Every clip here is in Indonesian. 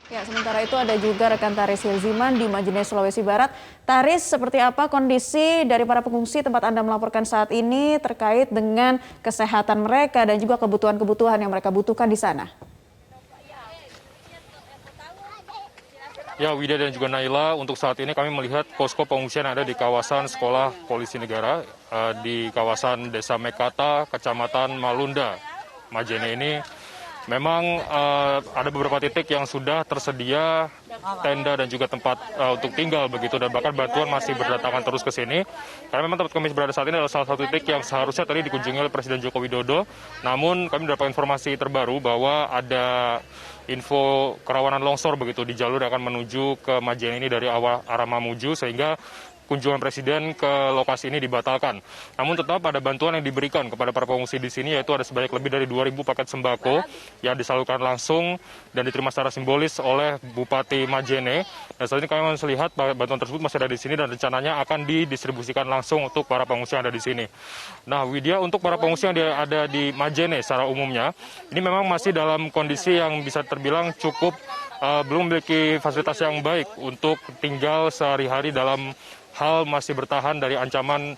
Ya, sementara itu ada juga rekan Taris Hilziman di Majene, Sulawesi Barat. Taris, seperti apa kondisi dari para pengungsi tempat Anda melaporkan saat ini terkait dengan kesehatan mereka dan juga kebutuhan-kebutuhan yang mereka butuhkan di sana? Ya, Wida dan juga Naila, untuk saat ini kami melihat posko pengungsian yang ada di kawasan Sekolah Polisi Negara di kawasan Desa Mekata, Kecamatan Malunda, Majene ini. Memang ada beberapa titik yang sudah tersedia tenda dan juga tempat untuk tinggal begitu, dan bahkan bantuan masih berdatangan terus ke sini. Karena memang tempat kami berada saat ini adalah salah satu titik yang seharusnya tadi dikunjungi oleh Presiden Joko Widodo. Namun kami mendapat informasi terbaru bahwa ada info kerawanan longsor begitu di jalur yang akan menuju ke Majene ini dari arah Mamuju, sehingga kunjungan Presiden ke lokasi ini dibatalkan. Namun tetap ada bantuan yang diberikan kepada para pengungsi di sini, yaitu ada sebanyak lebih dari 2.000 paket sembako yang disalurkan langsung dan diterima secara simbolis oleh Bupati Majene. Dan saat ini kami masih lihat bantuan tersebut masih ada di sini dan rencananya akan didistribusikan langsung untuk para pengungsi yang ada di sini. Nah, Widya, untuk para pengungsi yang ada di Majene secara umumnya, ini memang masih dalam kondisi yang bisa terbilang cukup belum memiliki fasilitas yang baik untuk tinggal sehari-hari dalam hal masih bertahan dari ancaman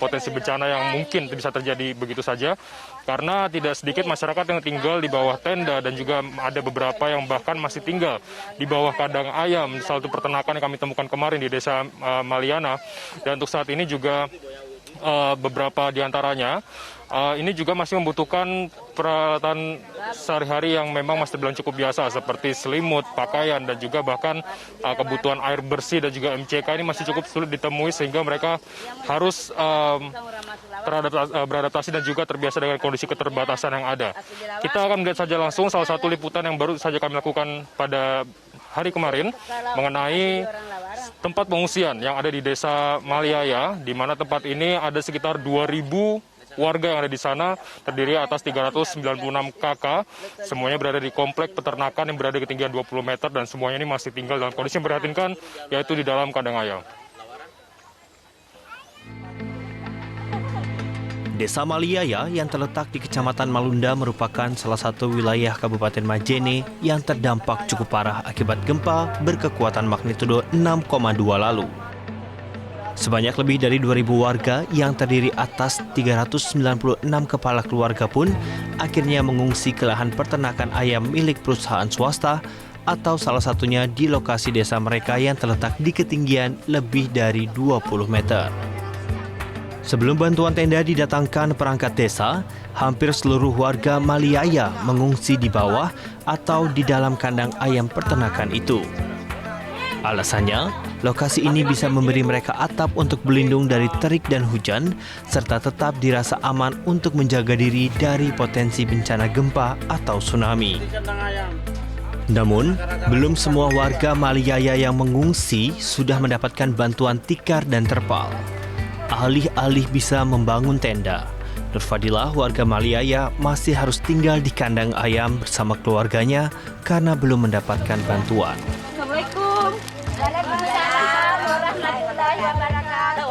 potensi bencana yang mungkin bisa terjadi begitu saja, karena tidak sedikit masyarakat yang tinggal di bawah tenda dan juga ada beberapa yang bahkan masih tinggal di bawah kandang ayam, salah satu peternakan yang kami temukan kemarin di Desa Maliana. Dan untuk saat ini juga beberapa diantaranya ini juga masih membutuhkan peralatan sehari-hari yang memang masih terbilang cukup biasa, seperti selimut, pakaian, dan juga bahkan kebutuhan air bersih dan juga MCK ini masih cukup sulit ditemui, sehingga mereka harus beradaptasi dan juga terbiasa dengan kondisi keterbatasan yang ada. Kita akan melihat saja langsung salah satu liputan yang baru saja kami lakukan pada hari kemarin mengenai tempat pengungsian yang ada di Desa Maliaya, di mana tempat ini ada sekitar 2.000 warga yang ada di sana, terdiri atas 396 KK, semuanya berada di komplek peternakan yang berada di ketinggian 20 meter, dan semuanya ini masih tinggal dalam kondisi yang memprihatinkan, yaitu di dalam kandang ayam. Desa Maliaya yang terletak di Kecamatan Malunda merupakan salah satu wilayah Kabupaten Majene yang terdampak cukup parah akibat gempa berkekuatan magnitudo 6,2 lalu. Sebanyak lebih dari 2.000 warga yang terdiri atas 396 kepala keluarga pun akhirnya mengungsi ke lahan peternakan ayam milik perusahaan swasta, atau salah satunya di lokasi desa mereka yang terletak di ketinggian lebih dari 20 meter. Sebelum bantuan tenda didatangkan perangkat desa, hampir seluruh warga Maliaya mengungsi di bawah atau di dalam kandang ayam peternakan itu. Alasannya, lokasi ini bisa memberi mereka atap untuk berlindung dari terik dan hujan, serta tetap dirasa aman untuk menjaga diri dari potensi bencana gempa atau tsunami. Namun, belum semua warga Maliaya yang mengungsi sudah mendapatkan bantuan tikar dan terpal. Alih-alih bisa membangun tenda, Nur Fadilah, warga Maliaya, masih harus tinggal di kandang ayam bersama keluarganya karena belum mendapatkan bantuan. Assalamualaikum. Waalaikumsalam warahmatullahi wabarakatuh.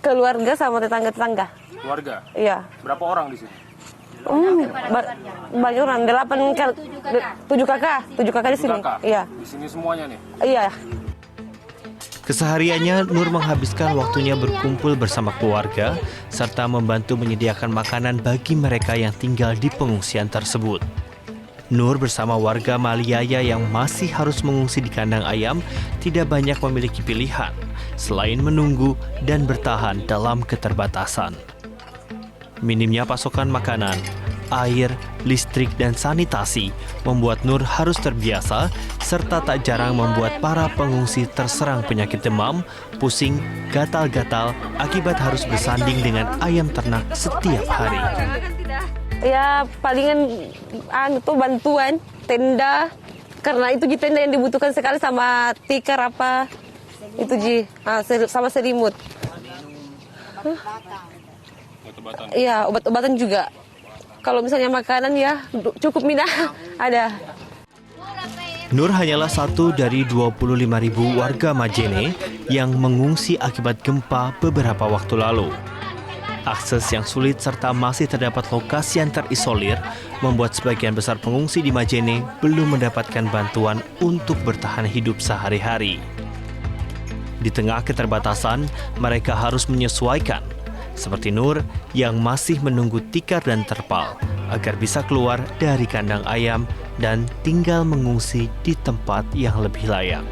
Keluarga sama tetangga-tetangga. Keluarga? Iya. Berapa orang di sini? Banyak orang, 7 kakak di sini. Iya. Di sini semuanya nih? Iya. Kesehariannya, Nur menghabiskan waktunya berkumpul bersama keluarga, serta membantu menyediakan makanan bagi mereka yang tinggal di pengungsian tersebut. Nur bersama warga Maliaya yang masih harus mengungsi di kandang ayam tidak banyak memiliki pilihan selain menunggu dan bertahan dalam keterbatasan. Minimnya pasokan makanan, air, listrik, dan sanitasi membuat Nur harus terbiasa, serta tak jarang membuat para pengungsi terserang penyakit demam, pusing, gatal-gatal akibat harus bersanding dengan ayam ternak setiap hari. Ya palingan itu bantuan tenda, karena itu tenda yang dibutuhkan sekali, sama tikar apa itu sama selimut. Iya, obat-obatan juga. Kalau misalnya makanan ya cukup minah ada. Nur hanyalah satu dari 25.000 warga Majene yang mengungsi akibat gempa beberapa waktu lalu. Akses yang sulit serta masih terdapat lokasi yang terisolir membuat sebagian besar pengungsi di Majene belum mendapatkan bantuan untuk bertahan hidup sehari-hari. Di tengah keterbatasan, mereka harus menyesuaikan, seperti Nur yang masih menunggu tikar dan terpal agar bisa keluar dari kandang ayam dan tinggal mengungsi di tempat yang lebih layak.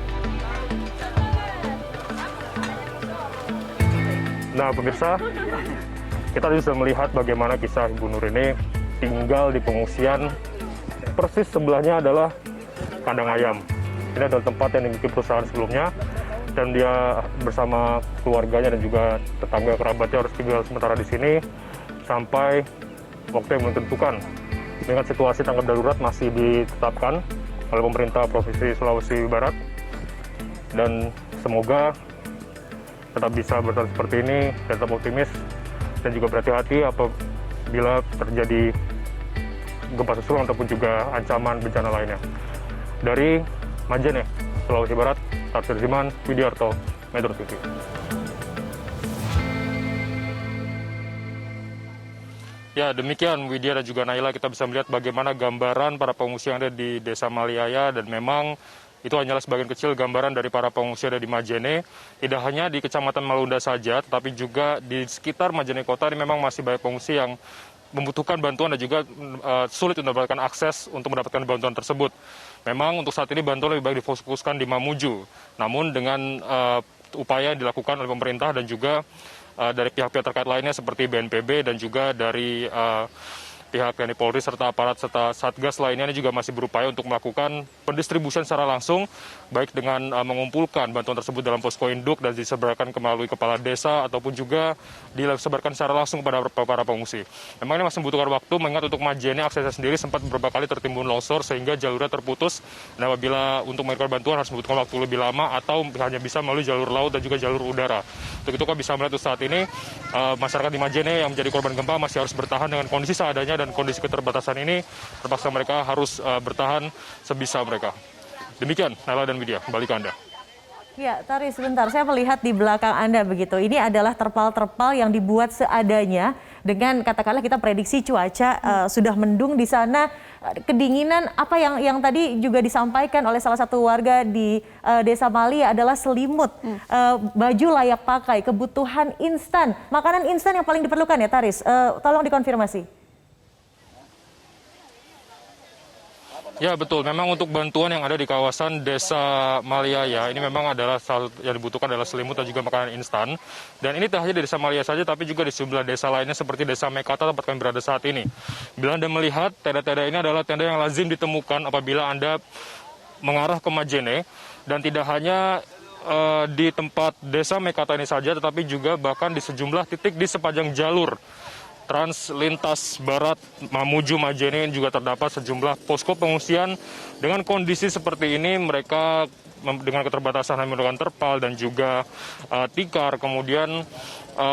Nah, pemirsa, kita bisa melihat bagaimana kisah Ibu Nur ini tinggal di pengungsian. Persis sebelahnya adalah kandang ayam. Ini adalah tempat yang dimiliki perusahaan sebelumnya, dan dia bersama keluarganya dan juga tetangga kerabatnya harus tinggal sementara di sini sampai waktu yang belum ditentukan. Dengan situasi tanggap darurat masih ditetapkan oleh pemerintah Provinsi Sulawesi Barat, dan semoga tetap bisa bertahan seperti ini dan tetap optimis dan juga berhati-hati apabila terjadi gempa susulan ataupun juga ancaman bencana lainnya. Dari Majene, Sulawesi Barat, Tarsir Ziman, Widiarto, Metro TV. Ya, demikian Widya dan juga Naila, kita bisa melihat bagaimana gambaran para pengungsi yang ada di Desa Maliaya, dan memang itu hanyalah sebagian kecil gambaran dari para pengungsi yang ada di Majene. Tidak hanya di Kecamatan Malunda saja, tetapi juga di sekitar Majene Kota ini memang masih banyak pengungsi yang membutuhkan bantuan dan juga sulit untuk mendapatkan akses untuk mendapatkan bantuan tersebut. Memang untuk saat ini bantuan lebih baik difokuskan di Mamuju. Namun dengan upaya yang dilakukan oleh pemerintah dan juga dari pihak-pihak terkait lainnya seperti BNPB dan juga dari pihak TNI Polri serta aparat serta Satgas lainnya ini juga masih berupaya untuk melakukan pendistribusian secara langsung, baik dengan mengumpulkan bantuan tersebut dalam posko induk dan disebarkan melalui kepala desa ataupun juga disebarkan secara langsung kepada para pengungsi. Memang ini masih membutuhkan waktu, mengingat untuk Majene aksesnya sendiri sempat beberapa kali tertimbun longsor sehingga jalurnya terputus, dan apabila untuk mengirimkan bantuan harus membutuhkan waktu lebih lama atau hanya bisa melalui jalur laut dan juga jalur udara. Untuk itu kami bisa melihat saat ini masyarakat di Majene yang menjadi korban gempa masih harus bertahan dengan kondisi seadanya, dan kondisi keterbatasan ini terpaksa mereka harus bertahan sebisa mereka. Demikian, Nala dan Widya, kembali ke Anda. Ya, Tari, sebentar. Saya melihat di belakang Anda begitu. Ini adalah terpal-terpal yang dibuat seadanya dengan katakanlah kita prediksi cuaca sudah mendung di sana, kedinginan. Apa yang tadi juga disampaikan oleh salah satu warga di Desa Malia adalah selimut, baju layak pakai, kebutuhan instan, makanan instan yang paling diperlukan ya, Taris. Tolong dikonfirmasi. Ya betul, memang untuk bantuan yang ada di kawasan Desa Maliaya ini memang adalah yang dibutuhkan adalah selimut dan juga makanan instan. Dan ini tak hanya di Desa Maliaya saja, tapi juga di sejumlah desa lainnya seperti Desa Mekata tempat kami berada saat ini. Bila Anda melihat, tenda-tenda ini adalah tenda yang lazim ditemukan apabila Anda mengarah ke Majene, dan tidak hanya di tempat Desa Mekata ini saja, tetapi juga bahkan di sejumlah titik di sepanjang jalur Trans Lintas Barat Mamuju Majene juga terdapat sejumlah posko pengungsian. Dengan kondisi seperti ini, mereka dengan keterbatasan hanya menggunakan terpal dan juga tikar. Kemudian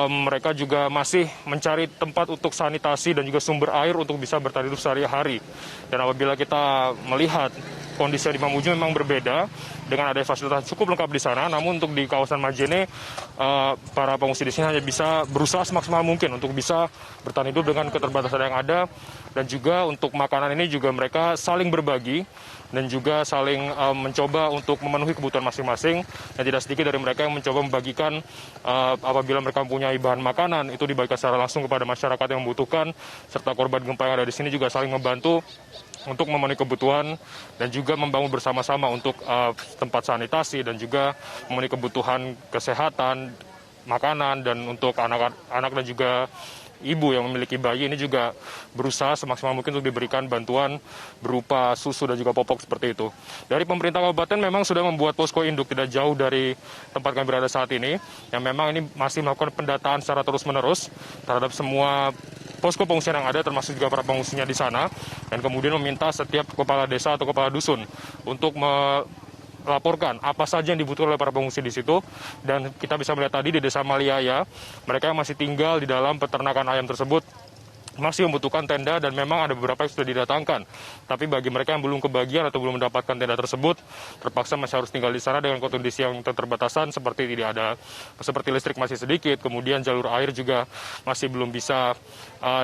mereka juga masih mencari tempat untuk sanitasi dan juga sumber air untuk bisa bertahan hidup sehari-hari. Dan apabila kita melihat kondisi di Mamuju memang berbeda dengan ada fasilitas cukup lengkap di sana, namun untuk di kawasan Majene para pengungsi di sini hanya bisa berusaha semaksimal mungkin untuk bisa bertahan hidup dengan keterbatasan yang ada. Dan juga untuk makanan ini juga mereka saling berbagi dan juga saling mencoba untuk memenuhi kebutuhan masing-masing. Dan tidak sedikit dari mereka yang mencoba membagikan apabila mereka mempunyai bahan makanan itu dibagikan secara langsung kepada masyarakat yang membutuhkan, serta korban gempa yang ada di sini juga saling membantu untuk memenuhi kebutuhan dan juga membangun bersama-sama untuk tempat sanitasi dan juga memenuhi kebutuhan kesehatan, makanan, dan untuk anak-anak dan juga ibu yang memiliki bayi ini juga berusaha semaksimal mungkin untuk diberikan bantuan berupa susu dan juga popok seperti itu. Dari pemerintah kabupaten memang sudah membuat posko induk tidak jauh dari tempat kami berada saat ini, yang memang ini masih melakukan pendataan secara terus-menerus terhadap semua posko pengungsian yang ada, termasuk juga para pengungsinya di sana, dan kemudian meminta setiap kepala desa atau kepala dusun untuk melaporkan apa saja yang dibutuhkan oleh para pengungsi di situ. Dan kita bisa melihat tadi di Desa Maliaya, mereka yang masih tinggal di dalam peternakan ayam tersebut masih membutuhkan tenda dan memang ada beberapa yang sudah didatangkan. Tapi bagi mereka yang belum kebagian atau belum mendapatkan tenda tersebut, terpaksa masih harus tinggal di sana dengan kondisi yang keterbatasan seperti listrik masih sedikit, kemudian jalur air juga masih belum bisa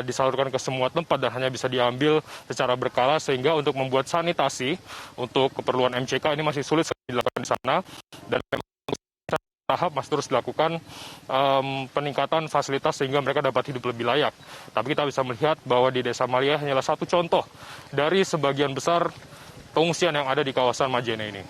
disalurkan ke semua tempat dan hanya bisa diambil secara berkala, sehingga untuk membuat sanitasi untuk keperluan MCK ini masih sulit dilakukan di sana, dan memang tahap masih terus dilakukan peningkatan fasilitas sehingga mereka dapat hidup lebih layak. Tapi kita bisa melihat bahwa di Desa Malia hanyalah satu contoh dari sebagian besar pengungsian yang ada di kawasan Majene ini.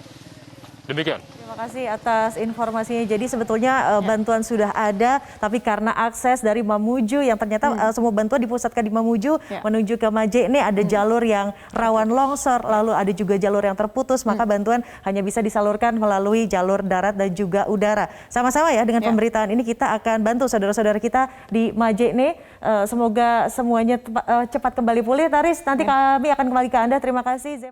Demikian. Terima kasih atas informasinya. Jadi sebetulnya bantuan sudah ada, tapi karena akses dari Mamuju yang ternyata semua bantuan dipusatkan di Mamuju menuju ke Majene, ada jalur yang rawan longsor, lalu ada juga jalur yang terputus, maka bantuan hanya bisa disalurkan melalui jalur darat dan juga udara. Sama-sama ya dengan pemberitaan ini kita akan bantu saudara-saudara kita di Majene. Semoga semuanya cepat kembali pulih. Taris, nanti kami akan kembali ke Anda. Terima kasih.